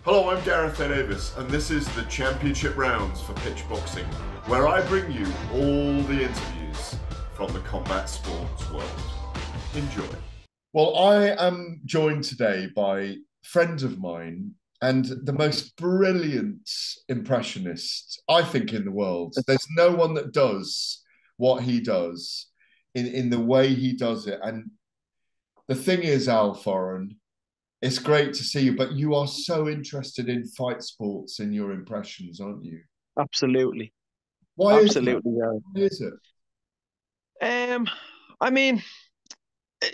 Hello, I'm Gareth and this is the Championship Rounds for PitchBoxing, where I bring you all the interviews from the combat sports world. Enjoy. Well, I am joined today by a friend of mine and the most brilliant impressionist, I think, in the world. There's no one that does what he does in the way he does it. And the thing is, Foran, it's great to see you, but you are so interested in fight sports in your impressions, aren't you? Absolutely. Why Absolutely. is it? I mean,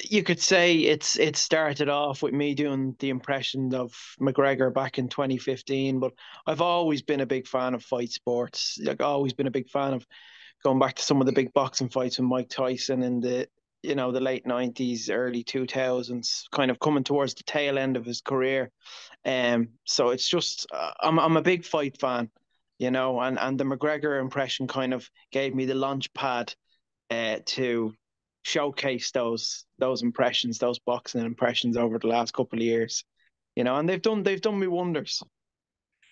you could say it started off with me doing the impression of McGregor back in 2015, but I've always been a big fan of fight sports. Like always been a big fan of going back to some of the big boxing fights with Mike Tyson in the late 90s, early 2000s, kind of coming towards the tail end of his career. So it's just I'm a big fight fan, and the McGregor impression kind of gave me the launch pad to showcase those impressions, those boxing impressions over the last couple of years, and they've done me wonders.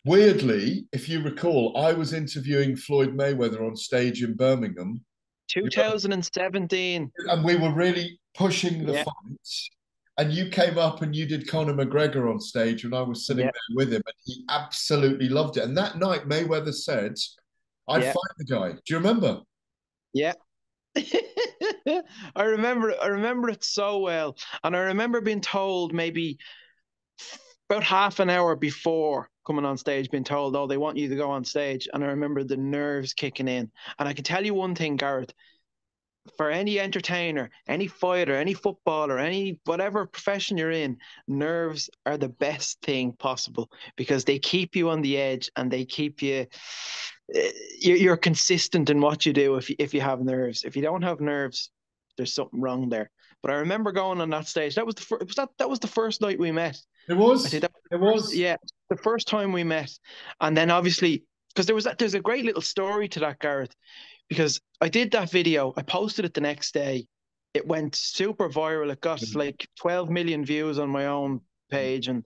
Weirdly, if you recall, I was interviewing Floyd Mayweather on stage in Birmingham. 2017. And we were really pushing the Yeah, fight. And you came up and you did Conor McGregor on stage, and I was sitting yeah, there with him, and he absolutely loved it. And that night, Mayweather said, I'd yeah, fight the guy. Do you remember? yeah. I remember it so well. And I remember being told maybe about half an hour before coming on stage, being told, oh, they want you to go on stage. And I remember the nerves kicking in. And I can tell you one thing, Gareth, for any entertainer, any fighter, any footballer, any whatever profession you're in, nerves are the best thing possible because they keep you on the edge and they keep you. You're consistent in what you do if you have nerves. If you don't have nerves, there's something wrong there. But I remember going on that stage. That was the first. That was the first night we met. It I was. think that was It the first. was. Yeah, the first time we met, and then obviously because there's a great little story to that, Gareth, because I did that video. I posted it the next day. It went super viral. It got like 12 million views on my own page, and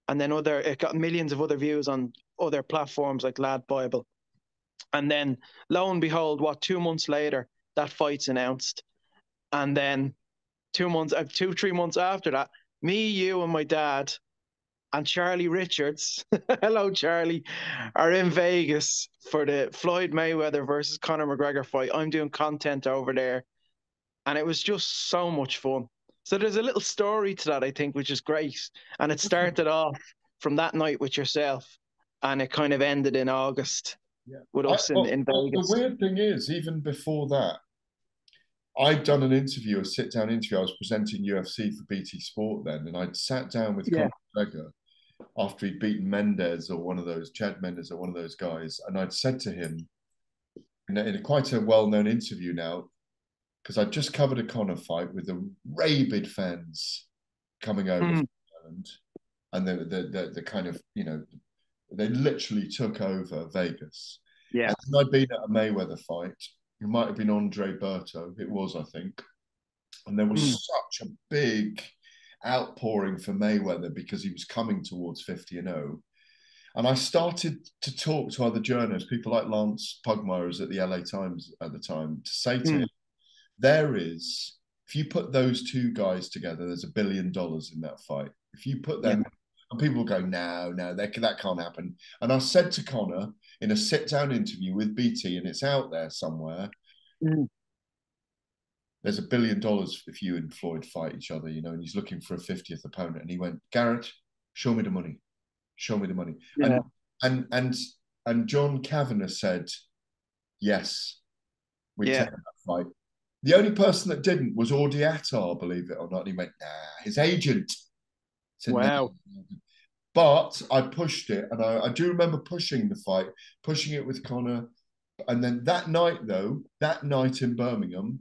then it got millions of other views on other platforms like Lad Bible. And then lo and behold, 2 months later, that fight's announced. And then 3 months after that, me, you, and my dad and Charlie Richards, hello Charlie, are in Vegas for the Floyd Mayweather versus Conor McGregor fight. I'm doing content over there, and it was just so much fun. So there's a little story to that, I think, which is great. And it started off from that night with yourself, and it kind of ended in August Yeah. with us in Well, the Vegas. weird thing is, even before that, I'd done an interview, a sit down interview. I was presenting UFC for BT Sport then, and I'd sat down with Yeah. Conor McGregor after he'd beaten Mendes or one of those, Chad Mendes or one of those guys. And I'd said to him in quite a well known interview now, because I'd just covered a Conor fight with the rabid fans coming over Mm, from Ireland. And the kind of, they literally took over Vegas. yeah. And then I'd been at a Mayweather fight. It might have been Andre Berto. It was, I think. And there Mm, was such a big outpouring for Mayweather because he was coming towards 50-0. And I started to talk to other journalists, people like Lance Pugmire at the LA Times at the time, to say to him, mm, if you put those two guys together, there's $1 billion in that fight. If you put yeah. them, and people go, no, that can't happen. And I said to Conor in a sit down interview with BT, and it's out there somewhere, Mm, there's $1 billion if you and Floyd fight each other, and he's looking for a 50th opponent. And he went, Garrett, show me the money. Show me the money. And yeah. and and and John Kavanagh said, yes, we'd Yeah. take that fight. The only person that didn't was Audi Attar, believe it or not. And he went, nah, his agent said, nah. Wow. But I pushed it, and I do remember pushing the fight, pushing it with Conor. And then that night in Birmingham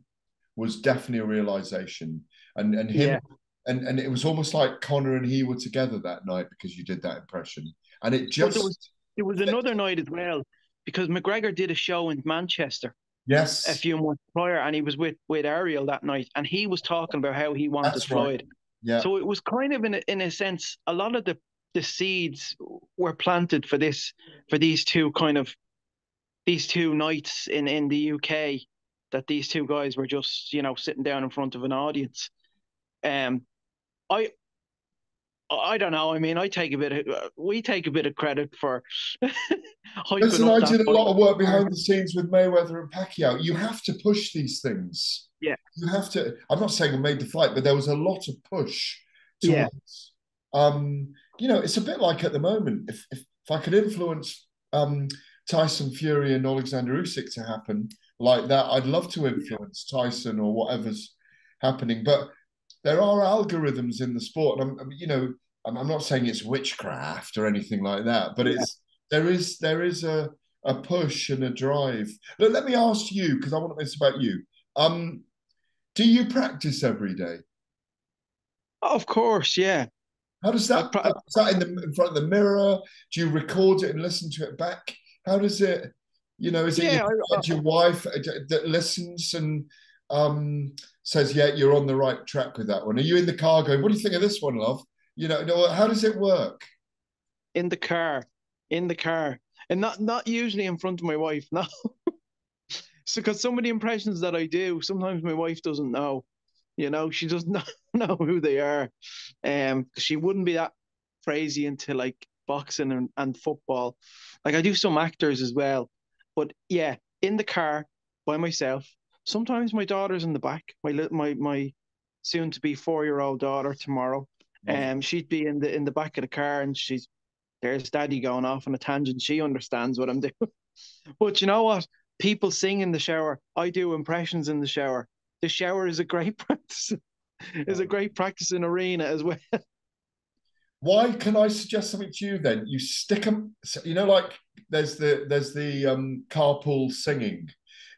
was definitely a realization. And him Yeah. and it was almost like Conor and he were together that night because you did that impression. And it But there was just there was another night as well because McGregor did a show in Manchester a yes, few months prior, and he was with Ariel that night, and he was talking about how he wanted that's right. Floyd. Yeah. So it was kind of in a sense a lot of the seeds were planted for these two nights in the UK, that these two guys were just, sitting down in front of an audience. I I don't know. I mean, we take a bit of credit for hyping Listen, up I that did a fight. lot of work behind the scenes with Mayweather and Pacquiao. You have to push these things. Yeah, You have to. I'm not saying I made the fight, but there was a lot of push yeah, towards. It's a bit like at the moment. If I could influence Tyson Fury and Alexander Usyk to happen like that, I'd love to influence Tyson or whatever's happening. But there are algorithms in the sport, and I'm not saying it's witchcraft or anything like that, but yeah. there is a push and a drive. Look, let me ask you, because I want to know this about you. Do you practice every day? Of course, yeah. How does I that? pro- Is that in front of the mirror? Do you record it and listen to it back? How does it? Is it yeah, your wife that listens and says, "Yeah, you're on the right track with that one"? Are you in the car going, "What do you think of this one, love?" No, how does it work? in the car, in the car, and not usually in front of my wife. No, so because some of the impressions that I do, sometimes my wife doesn't know. She doesn't know who they are. She wouldn't be that crazy into like boxing and football. Like I do some actors as well, but yeah, in the car by myself. Sometimes my daughter's in the back. My soon to be 4-year-old daughter tomorrow. Lovely. She'd be in the back of the car, and there's daddy going off on a tangent. She understands what I'm doing. But you know what? People sing in the shower. I do impressions in the shower. The shower is a great practice. Is a great practicing arena as well. Why can I suggest something to you then? You stick them, like there's the carpool singing.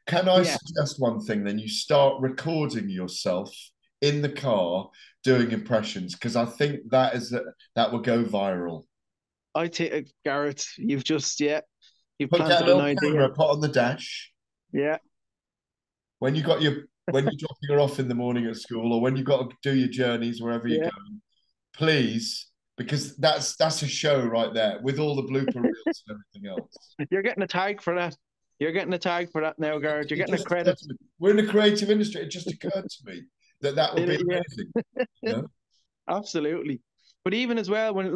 Can I Yeah, suggest one thing then? You start recording yourself in the car doing impressions because I think that will go viral. I take Gareth. You've Get a planted an little idea. camera, put on the dash Yeah, when you're dropping her off in the morning at school or when you've got to do your journeys wherever you yeah. go. Please, because that's a show right there with all the blooper reels and everything else. You're getting a tag for that. You're getting a tag for that now, Gareth. You're It getting a just occurred credit. to me. We're in the creative industry. It just occurred to me that would be Yeah, amazing. You know? absolutely. But even as well, when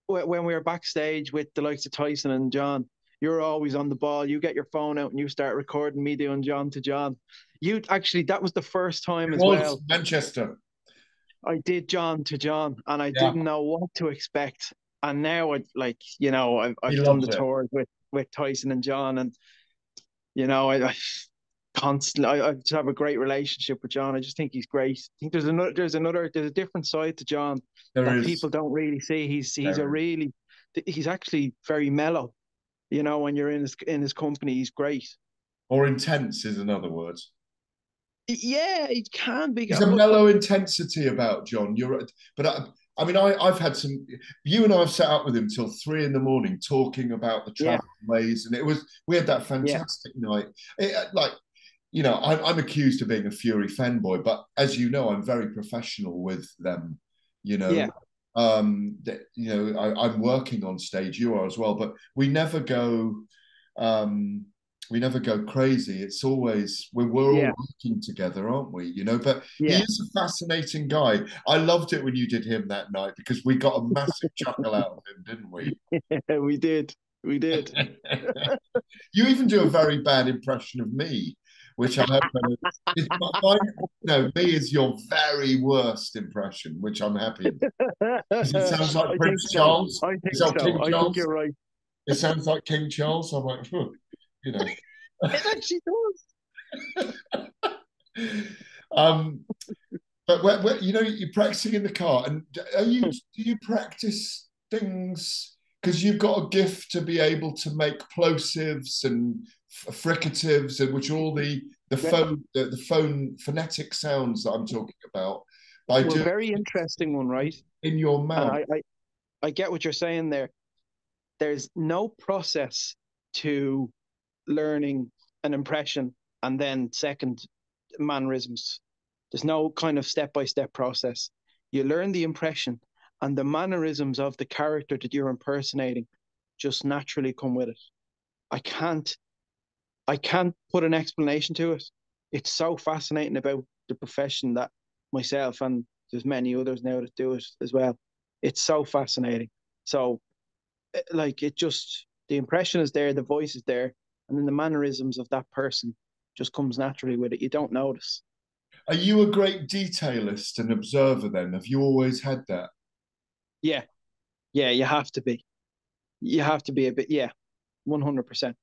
we were backstage with the likes of Tyson and John, you're always on the ball. You get your phone out and you start recording me doing John to John. You actually, that was the first time It as was well Manchester. I did John to John, and I Yeah, didn't know what to expect. And now, he I've done the loved it. tours with Tyson and John, and I constantly, I just have a great relationship with John. I just think he's great. I think there's a different side to John There that is. people don't really see. There is. He's actually very mellow. When you're in his company, he's great. Or intense is another word. Yeah, he can be. There's a mellow intensity about John. You're right. But I've had some. You and I have sat up with him till 3 in the morning talking about the Yeah, travel ways, and we had that yeah, fantastic night. I'm accused of being a Fury fanboy, but as you know, I'm very professional with them. You know, yeah, I'm working on stage. You are as well, but we never go. Um, we never go crazy. It's always we're all yeah, working together, aren't we? But he yeah. is a fascinating guy. I loved it when you did him that night because we got a massive chuckle out of him, didn't we? We did. We did. You even do a very bad impression of me, which I hope is mine. No, me is your very worst impression, which I'm happy about. Because it sounds like I think Prince so. Charles. I Is think that so. King I think Charles? you're right. It sounds like King Charles. I'm like, you know. It actually um, but you're practicing in the car, and do you practice things because you've got a gift to be able to make plosives and fricatives, and which are all does. the phone phonetic sounds that I'm talking about by Well, doing very interesting one, right? in your And mouth. I get what you're saying there. There's no process to learning an impression and then second mannerisms. There's no kind of step by step process. You learn the impression and the mannerisms of the character that you're impersonating just naturally come with it. I can't put an explanation to it. It's so fascinating about the profession that myself, and there's many others now that do it as well. It's so fascinating. So like, it just, the impression is there, the voice is there, and then the mannerisms of that person just comes naturally with it. You don't notice. Are you a great detailist and observer then? Have you always had that? Yeah. Yeah, you have to be. You have to be a bit, yeah, 100%.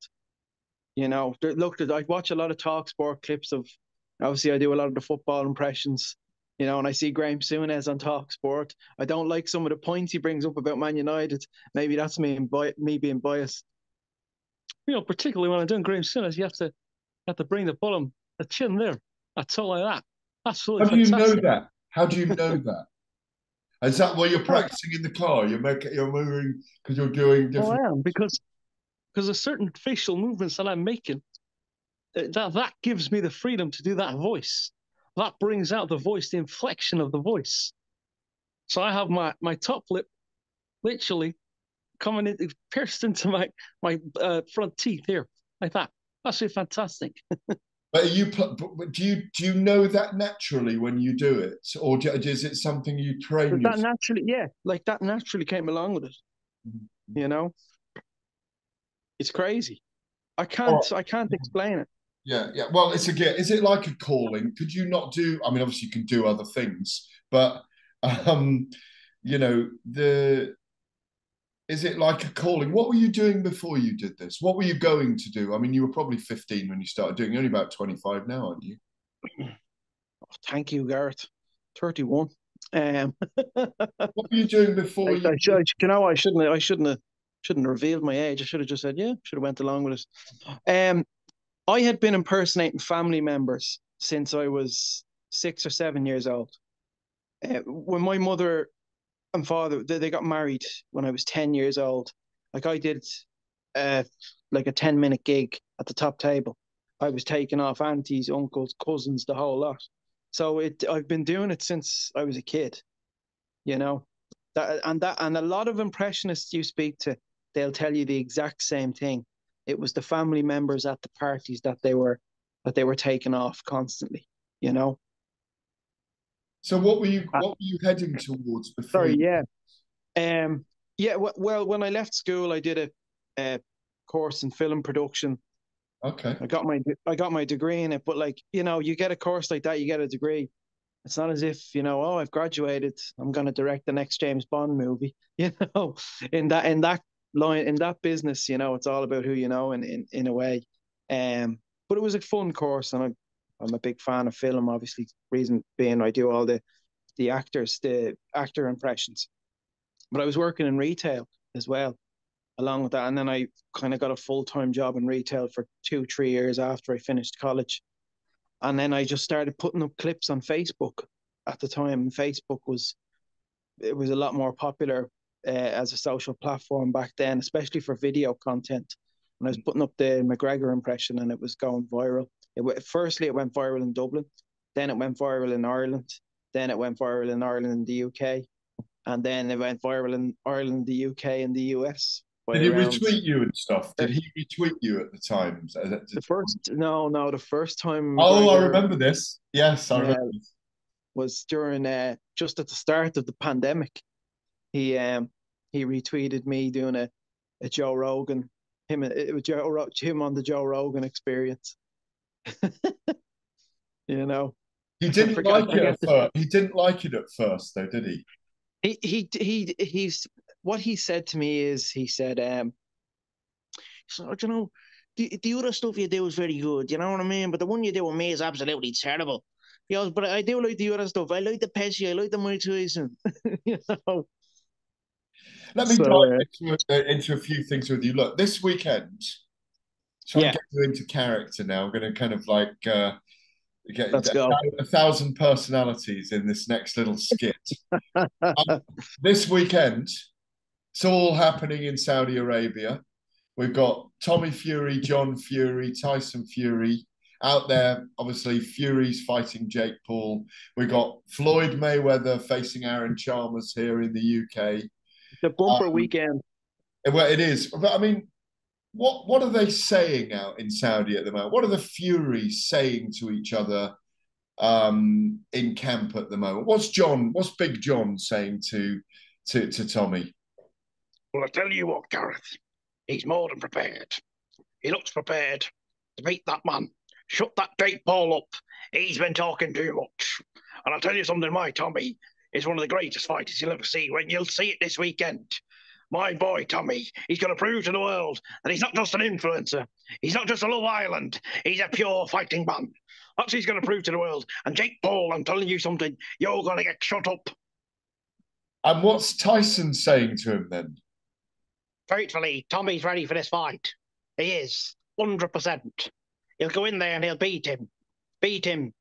You know, look, I watch a lot of talk sport clips of, obviously I do a lot of the football impressions, you know, and I see Graham Souness on talk sport. I don't like some of the points he brings up about Man United. Maybe that's me being biased. You know, particularly when I'm doing Graham Souness, you have to bring the bottom, the chin there. That's all like that. Absolutely How do you know fantastic. that? How do you know that? Is that while you're practicing in the car? You're moving because you're doing Oh, different. I am, because there's certain facial movements that I'm making that gives me the freedom to do that voice. That brings out the voice, the inflection of the voice. So I have my top lip literally coming in, pierced into my front teeth here, like that. That's really fantastic. But do you know that naturally when you do it, or is it something you train But that yourself? naturally, yeah, like that naturally came along with it. You know, it's crazy. Or, I can't explain it. yeah, yeah. Well, is it like a calling? Could you not do? I mean, obviously you can do other things, but um, you know, the is it like a calling? What were you doing before you did this? What were you going to do? I mean, you were probably 15 when you started doing. You're only about 25 now, aren't you? Oh, thank you, Gareth. 31. What were you doing before you did? You know, shouldn't have revealed my age. I should have just said, yeah, should have went along with it. I had been impersonating family members since I was 6 or 7 years old. When my mother and father they got married when I was 10 years old, like I did, uh, like a 10-minute gig at the top table. I was taking off aunties, uncles, cousins, the whole lot. So I've been doing it since I was a kid. You know, and a lot of impressionists you speak to, they'll tell you the exact same thing. It was the family members at the parties that they were taking off constantly, you know. So Uh, what were you heading towards before Sorry, you? yeah. Yeah, well, when I left school, I did a course in film production. Okay. I got my degree in it, but like, you know, you get a course like that, you get a degree. It's not as if, you know, oh, I've graduated, I'm going to direct the next James Bond movie. You know, in that line, in that business, you know, it's all about who you know in a way. But it was a fun course, and I'm a big fan of film. Obviously, reason being I do all the actor impressions. But I was working in retail as well, along with that, and then I kind of got a full-time job in retail for 2 3 years after I finished college. And then I just started putting up clips on Facebook at the time. Facebook was it was a lot more popular as a social platform back then, especially for video content. And I was putting up the McGregor impression, and it was going viral. Firstly, it went viral in Dublin, then it went viral in Ireland, then it went viral in Ireland and the UK, and then it went viral in Ireland, the UK, and the US by Did he around retweet you and stuff? Did he retweet you at the time? the first. No, the first time Oh, I McGregor, remember this. Yes, I remember yeah, this. was during just at the start of the pandemic. He um he retweeted me doing a Joe Rogan, it was him on the Joe Rogan experience. You know, He didn't I like it forget at first. He didn't like it at first, though, did he? he's what he said to me is he said, so, you know, the other stuff you do is very good, you know what I mean, but the one you do with me is absolutely terrible. He goes, but I do like the other stuff. I like the Pesci, I like the Mike Tyson. You know. Let me So dive into a few things with you. Look, this weekend, try and yeah, get you into character now. I'm going to kind of like get let's go. a thousand personalities in this next little skit. This weekend, it's all happening in Saudi Arabia. We've got Tommy Fury, John Fury, Tyson Fury, out there, obviously, Fury's fighting Jake Paul. We got Floyd Mayweather facing Aaron Chalmers here in the UK. The bumper weekend. Well, it is. But I mean, what are they saying out in Saudi at the moment? What are the Furies saying to each other in camp at the moment? What's Big John saying to Tommy? Well, I tell you what, Gareth, he's more than prepared. He looks prepared to beat that man. Shut that Jake Paul up. He's been talking too much. And I'll tell you something, my Tommy is one of the greatest fighters you'll ever see. When you'll see it this weekend. My boy, Tommy, he's going to prove to the world that he's not just an influencer. He's not just a Love Island. He's a pure fighting man. That's what he's going to prove to the world. And Jake Paul, I'm telling you something, you're going to get shut up. And what's Tyson saying to him then? Truthfully, Tommy's ready for this fight. He is, 100%. He'll go in there and he'll beat him. And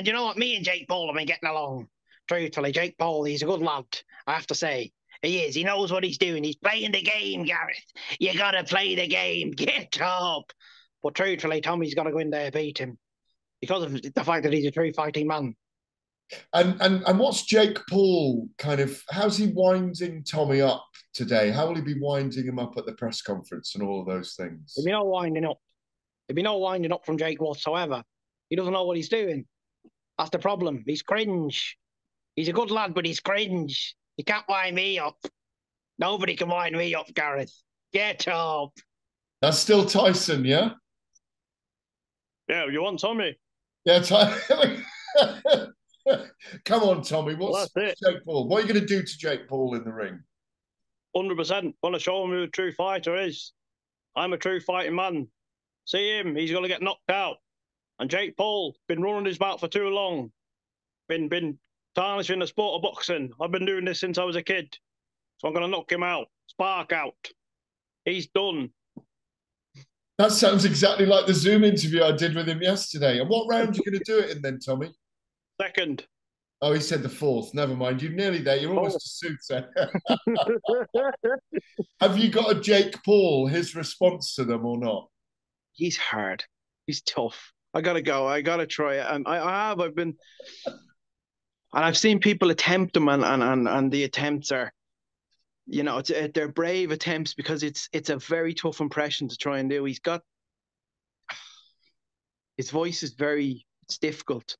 you know what? Me and Jake Paul have been getting along. Truthfully, Jake Paul, he's a good lad, I have to say. He is. He knows what he's doing. He's playing the game, Gareth. You got to play the game. Get up. But truthfully, Tommy's got to go in there and beat him because of the fact that he's a true fighting man. And what's Jake Paul kind of, how's he winding Tommy up today? How will he be winding him up at the press conference and all of those things? There'll be no winding up. There'll be no winding up from Jake whatsoever. He doesn't know what he's doing. That's the problem. He's cringe. He's a good lad, but he's cringe. You can't wind me up. Nobody can wind me up, Gareth. Get up. That's still Tyson, yeah? Yeah, you want Tommy? Yeah, come on, Tommy. What's Jake Paul? What are you going to do to Jake Paul in the ring? 100%. Want to show him who a true fighter is. I'm a true fighting man. See him, he's going to get knocked out. And Jake Paul, been running his mouth for too long. Been tarnishing the sport of boxing. I've been doing this since I was a kid. So I'm going to knock him out. Spark out. He's done. That sounds exactly like the Zoom interview I did with him yesterday. And what round are you going to do it in then, Tommy? Second. Oh, he said the fourth. Never mind. You're nearly there. You're almost a soothsayer. Have you got a Jake Paul, his response to them or not? He's hard. He's tough. I got to go. I got to try it. And I've been... And I've seen people attempt them, and the attempts are, you know, they're brave attempts because it's a very tough impression to try and do. His voice is it's difficult.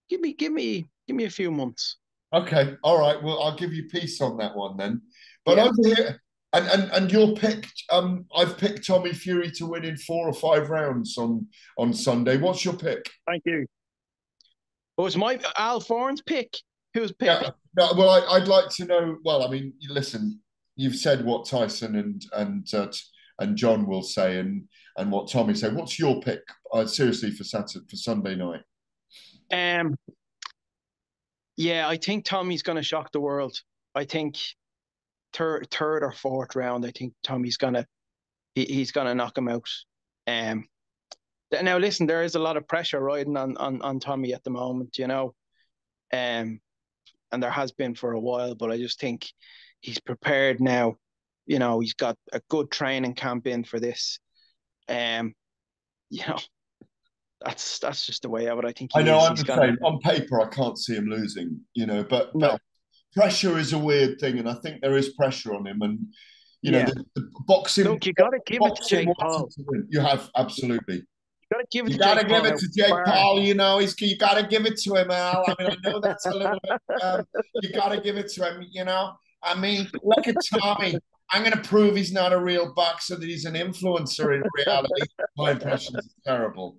Give me a few months. Okay, all right. Well, I'll give you peace on that one then. But yeah. Over here, and your pick, I've picked Tommy Fury to win in 4 or 5 rounds on Sunday. What's your pick? Thank you. Oh, it's my Al Foran's pick. Who's pick? Yeah, no, well, I'd like to know. Well, I mean, listen, you've said what Tyson and John will say, and what Tommy said. What's your pick? Seriously, for Sunday night. Yeah, I think Tommy's going to shock the world. I think third or fourth round. I think Tommy's he's gonna knock him out. Now listen, there is a lot of pressure riding on Tommy at the moment, you know, and there has been for a while. But I just think he's prepared now. You know, he's got a good training camp in for this. You know, that's just the way of it. I think I know I'm the same. On paper, I can't see him losing. You know, but pressure is a weird thing, and I think there is pressure on him. And you know, the boxing. Look, you got to give it to Jake Paul. You have absolutely. You got to give it to Jake Paul. You know, you got to give it to him, Al. I mean, I know that's a little bit. You got to give it to him. You know, I mean, look at Tommy. I'm going to prove he's not a real boxer, that he's an influencer in reality. My impression is terrible.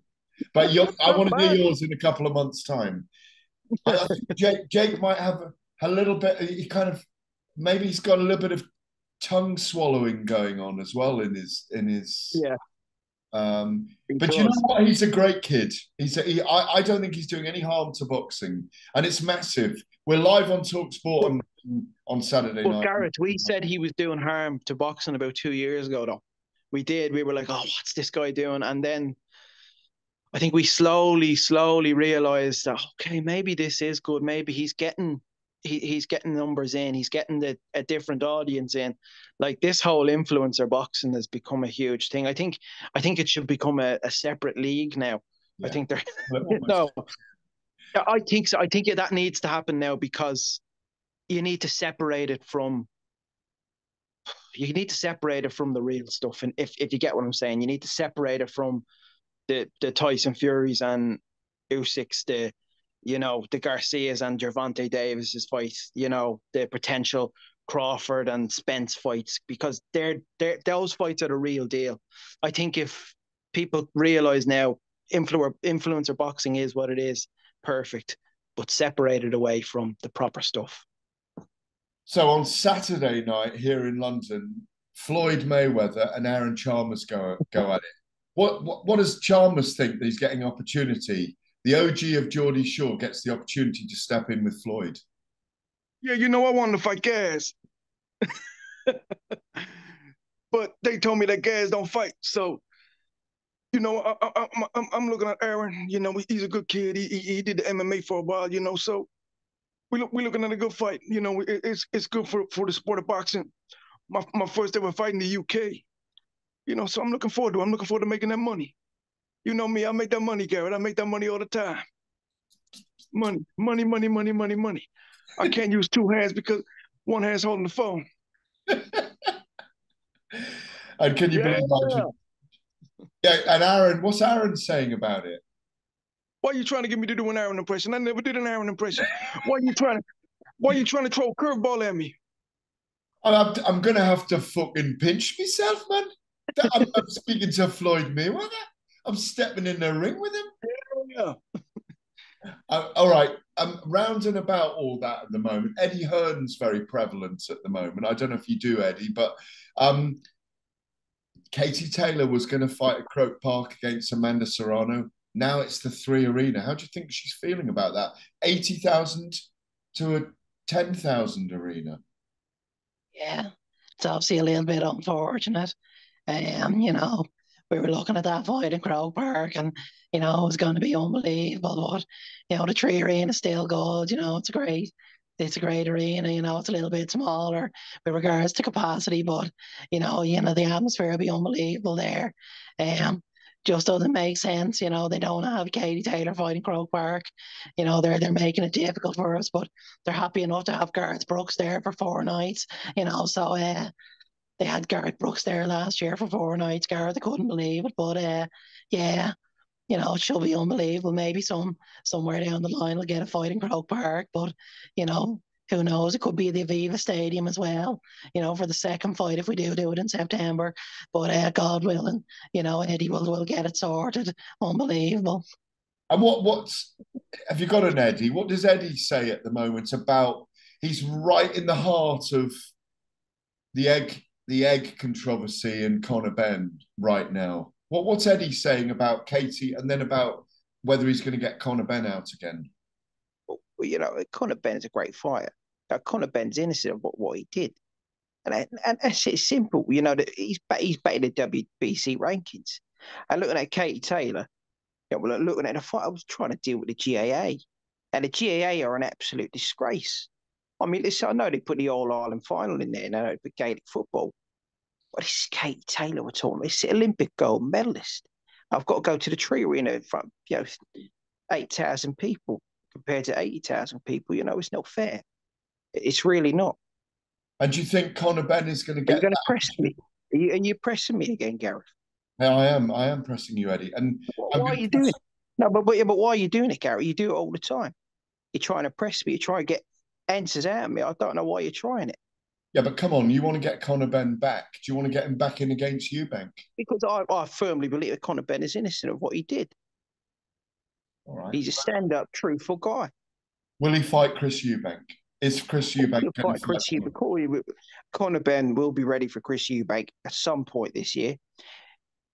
But I want to hear yours in a couple of months' time. I think Jake might have a little bit. He kind of maybe he's got a little bit of tongue swallowing going on as well in his. Yeah. But you know what? He's a great kid. I don't think he's doing any harm to boxing, and it's massive. We're live on TalkSport on Saturday night. Gareth, we said he was doing harm to boxing about 2 years ago, though. We did. We were like, oh, what's this guy doing? And then I think we slowly realized that, okay, maybe this is good. Maybe he's getting numbers in. He's getting a different audience in. Like, this whole influencer boxing has become a huge thing. I think it should become a separate league now. I think they're Almost. no. I think so. I think that needs to happen now because you need to separate it from the real stuff. And if you get what I'm saying, you need to separate it from the Tyson Furies and Usyk's, the Garcias and Gervonta Davis's fights, the potential Crawford and Spence fights, because those fights are the real deal. I think if people realize now influencer boxing is what it is, perfect, but separated away from the proper stuff. So on Saturday night here in London, Floyd Mayweather and Aaron Chalmers go at it. What does Chalmers think that he's getting opportunity? The OG of Geordie Shore gets the opportunity to step in with Floyd. Yeah, I wanted to fight Gaz. But they told me that Gaz don't fight. So, I'm looking at Aaron. He's a good kid. He did the MMA for a while, so we're looking at a good fight. It's good for the sport of boxing. My first ever fight in the UK. So I'm looking forward to it. I'm looking forward to making that money. You know me, I make that money, Gareth. I make that money all the time. Money, money, money, money, money, money. I can't use two hands because one hand's holding the phone. And can you believe that? Yeah, and Aaron, what's Aaron saying about it? Why are you trying to get me to do an Aaron impression? I never did an Aaron impression. Why are you trying to throw a curveball at me? I'm gonna have to fucking pinch myself, man. I'm speaking to Floyd Mayweather. I'm stepping in the ring with him. Yeah. All right. I'm rounding about all that at the moment. Eddie Hearn's very prevalent at the moment. I don't know if you do, Eddie, but Katie Taylor was going to fight at Croke Park against Amanda Serrano. Now it's the 3 Arena. How do you think she's feeling about that? 80,000 to a 10,000 arena. Yeah, it's obviously a little bit unfortunate. We were looking at that fight in Croke Park, and it was going to be unbelievable. But the 3 Arena is still good. It's a great arena. It's a little bit smaller with regards to capacity, but the atmosphere will be unbelievable there. Just doesn't make sense. They don't have Katie Taylor fighting Croke Park. They're making it difficult for us, but they're happy enough to have Gareth Brooks there for 4 nights. So they had Gareth Brooks there last year for 4 nights. Gareth, I couldn't believe it, but yeah, it should be unbelievable. Maybe somewhere down the line we'll get a fight in Croke Park, but who knows? It could be the Aviva Stadium as well, for the second fight if we do it in September. But God willing, Eddie will get it sorted. Unbelievable. And what's have you got an Eddie? What does Eddie say at the moment about? He's right in the heart of the egg controversy and Conor Ben right now. What's Eddie saying about Katie, and then about whether he's going to get Conor Ben out again? Well, Conor Ben is a great fighter. Conor Ben's innocent of what he did, and it's simple. He's better the WBC rankings. And looking at Katie Taylor, looking at the fight, I was trying to deal with the GAA, and the GAA are an absolute disgrace. I mean, listen, I know they put the All-Ireland final in there, and I know they put Gaelic football. But this is Katie Taylor we're talking about. It's the Olympic gold medalist. I've got to go to the 3 Arena in front of 8,000 people compared to 80,000 people. It's not fair. It's really not. And do you think Conor Ben is going to get? Are you going to press me? Are you pressing me again, Gareth? Yeah, I am. I am pressing you, Eddie. And why are you doing it? No, but why are you doing it, Gareth? You do it all the time. You're trying to press me. You're trying to get answers out of me. I don't know why you're trying it. Yeah, but come on, you want to get Conor Ben back. Do you want to get him back in against Eubank? Because I firmly believe that Conor Ben is innocent of what he did. All right. He's a stand-up, truthful guy. Will he fight Chris Eubank? Is Chris Eubank going to fight Chris Eubank? Conor Ben will be ready for Chris Eubank at some point this year.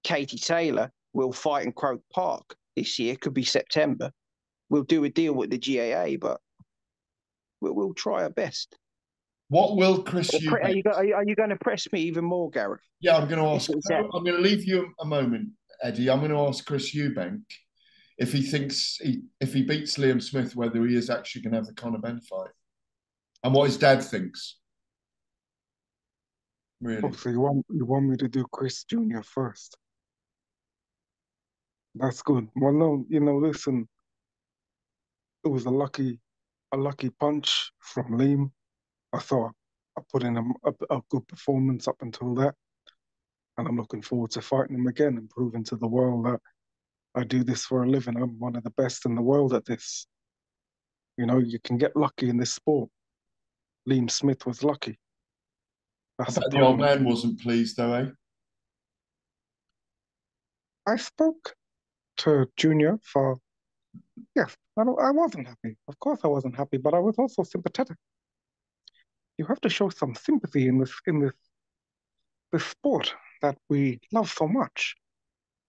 Katie Taylor will fight in Croke Park this year. Could be September. We'll do a deal with the GAA, but we'll try our best. What will Chris Eubank? Are you going to press me even more, Gareth? Yeah, I'm going to ask. I'm going to leave you a moment, Eddie. I'm going to ask Chris Eubank if he thinks if he beats Liam Smith, whether he is actually going to have the Conor Ben fight, and what his dad thinks. Really? Oh, so you want me to do Chris Jr. first? That's good. Well, no, listen, it was a lucky punch from Liam. I thought I put in a good performance up until that, and I'm looking forward to fighting him again and proving to the world that I do this for a living. I'm one of the best in the world at this. You can get lucky in this sport. Liam Smith was lucky. I That's the bet the old problem. man wasn't pleased though, eh? I spoke to Junior for, yes, I wasn't happy. Of course I wasn't happy, but I was also sympathetic. You have to show some sympathy in this sport that we love so much.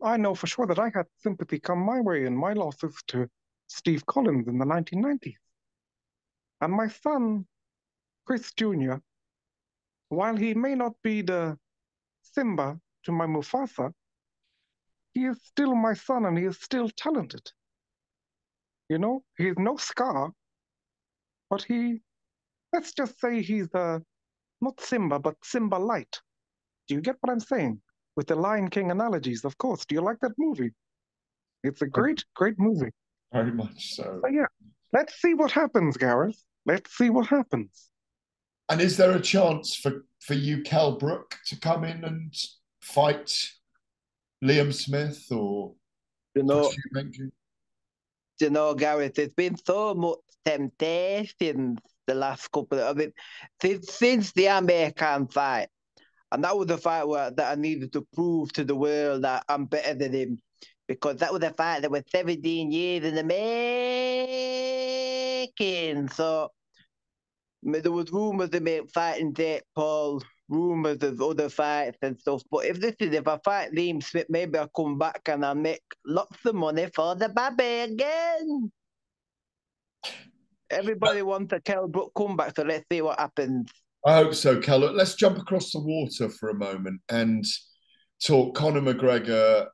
I know for sure that I had sympathy come my way in my losses to Steve Collins in the 1990s. And my son, Chris Jr., while he may not be the Simba to my Mufasa, he is still my son and he is still talented. He's no Scar, but let's just say he's not Simba, but Simba Light. Do you get what I'm saying? With the Lion King analogies, of course. Do you like that movie? It's a great, great movie. Very much so. So yeah, let's see what happens, Gareth. Let's see what happens. And is there a chance for you, Kell Brook, to come in and fight Liam Smith or You know, Eubank Jr.? Gareth, there's been so much temptation the last couple of it since the American fight. And that was the fight that I needed to prove to the world that I'm better than him. Because that was a fight that was 17 years in the making. So there was rumours about fighting Jake Paul, rumours of other fights and stuff. But if I fight Liam Smith, maybe I'll come back and I'll make lots of money for the baby again. Everybody wants a Kell Brook comeback, so let's see what happens. I hope so, Kell. Let's jump across the water for a moment and talk Conor McGregor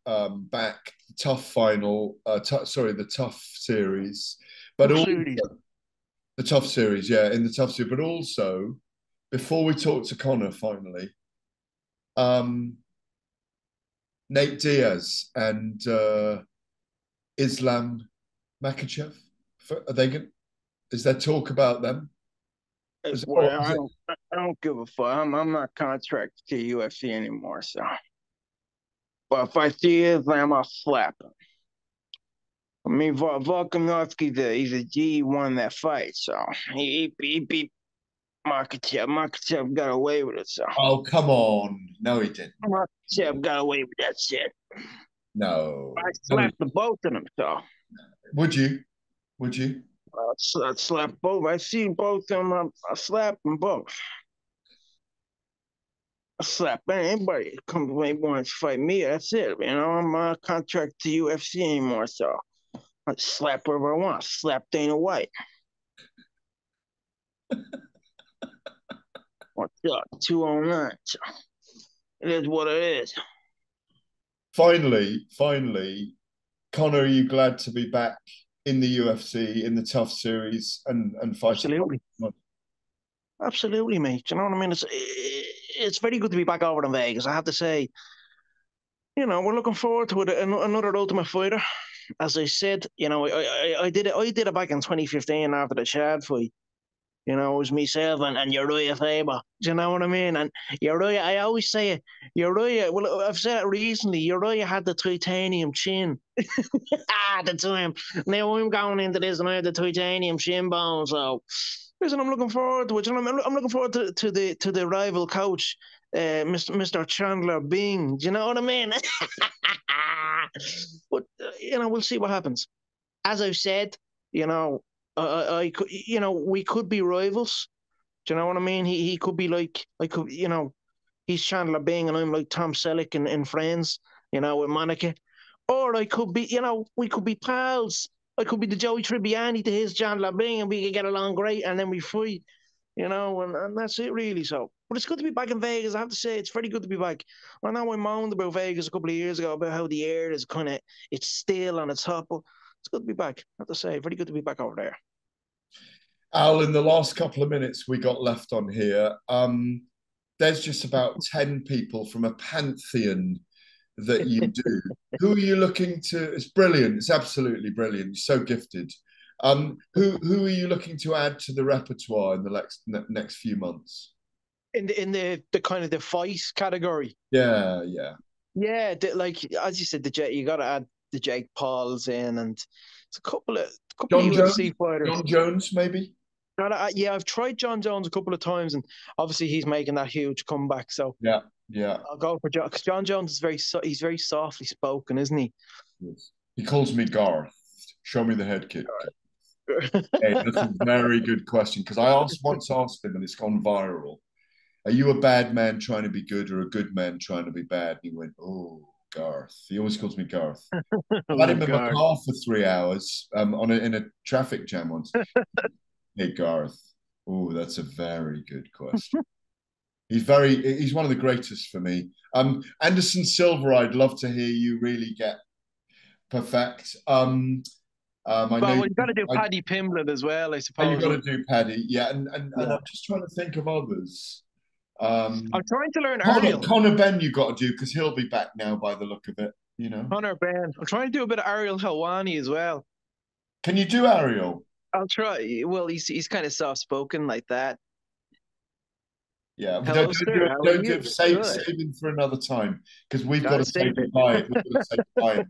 back, tough final, the Tough Series. But also, the Tough Series, yeah, in the Tough Series. But also, before we talk to Conor finally, Nate Diaz and Islam Makhachev, are they going? Is there talk about them? Well, I don't give a fuck. I'm not contracted to UFC anymore, so. But if I see Islam, I'll slap him. I mean, Volkanovski's he's a G, won that fight, so he beat Makhachev. Makhachev got away with it, so. Oh, come on. No, he didn't. Makhachev got away with that shit. No. I slapped the both of them, so. Would you? Would you? I'd slap both. I seen both of them. I slapped them both. I slap anybody that comes and wants to fight me. That's it. I'm not contracted to UFC anymore, so I slap whoever I want. I slap Dana White. What's up? 209. So it is what it is. Finally, Conor, are you glad to be back in the UFC, in the Tough Series, and fighting? Absolutely, mate. You know what I mean? It's very good to be back over in Vegas. I have to say, we're looking forward to another Ultimate Fighter. As I said, I did it back in 2015 after the Chad fight. It was myself and Uriah Faber. Do you know what I mean? And Uriah, I always say Uriah, well, I've said it recently, Uriah had the titanium chin at the time. Now I'm going into this and I have the titanium shin bone. So, listen, I'm looking forward to it. I'm looking forward to the rival coach, Mr. Chandler Bing. Do you know what I mean? But, we'll see what happens. As I've said, I could, we could be rivals. Do you know what I mean? He could be like, he's Chandler Bing and I'm like Tom Selleck in Friends, with Monica. Or I could be, we could be pals. I could be the Joey Tribbiani to his Chandler Bing and we could get along great and then we fight, and that's it really. So, but it's good to be back in Vegas. I have to say, it's very good to be back. I know I moaned about Vegas a couple of years ago about how the air is it's still on its top. But it's good to be back. I have to say, very good to be back over there. Al, in the last couple of minutes we got left on here, there's just about 10 people from a pantheon that you do. Who are you looking to? It's brilliant. It's absolutely brilliant. You're so gifted. Who are you looking to add to the repertoire in the next few months? In the kind of the fight category. Yeah. Yeah, like as you said, you got to add the Jake Pauls in, and it's a couple of UFC fighters. John Jones, maybe. Yeah, I've tried John Jones a couple of times, and obviously he's making that huge comeback. So yeah, I'll go for John, because John Jones is he's very softly spoken, isn't he? Yes. He calls me Gareth. Show me the head kick. Hey, that's a very good question, because I once asked him, and it's gone viral. Are you a bad man trying to be good, or a good man trying to be bad? And he went, oh, Gareth. He always calls me Gareth. I had him in my car for 3 hours in a traffic jam once. Hey, Gareth. Oh, that's a very good question. He's one of the greatest for me. Anderson Silva, I'd love to hear you really get perfect. Well, you've got to do Paddy Pimblett as well, I suppose. You've got to do Paddy, yeah. And I'm just trying to think of others. I'm trying to learn Ariel. Conor Benn you got to do, because he'll be back now by the look of it, you know. Conor Benn. I'm trying to do a bit of Ariel Helwani as well. Can you do Ariel? I'll try. Well, he's kind of soft-spoken like that. Yeah, don't save him for another time, because we've got to say goodbye. We've got to say goodbye.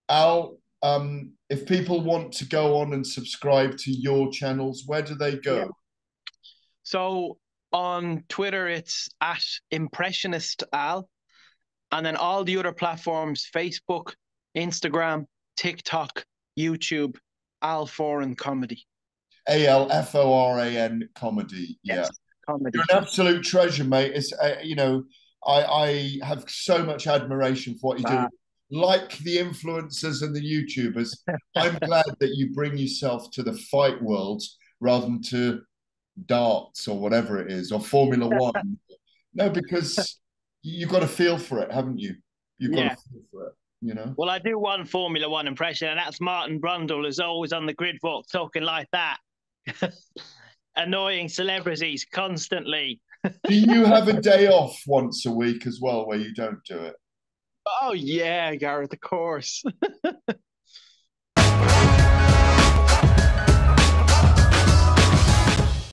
Al, if people want to go on and subscribe to your channels, where do they go? Yeah. So on Twitter, it's at Impressionist Al, and then all the other platforms: Facebook, Instagram, TikTok, YouTube, Al Foran Comedy. ALFORAN Comedy. Yeah, yes, comedy. You're an absolute treasure, mate. It's I have so much admiration for what you do. Like the influencers and the YouTubers, I'm glad that you bring yourself to the fight world rather than to darts or whatever it is, or Formula One. No, because you've got to feel for it, haven't you? You've got to feel for it, you know? Well, I do one Formula One impression, and that's Martin Brundle is always on the grid walk talking like that. Annoying celebrities constantly. Do you have a day off once a week as well where you don't do it? Oh, yeah, Gareth, of course.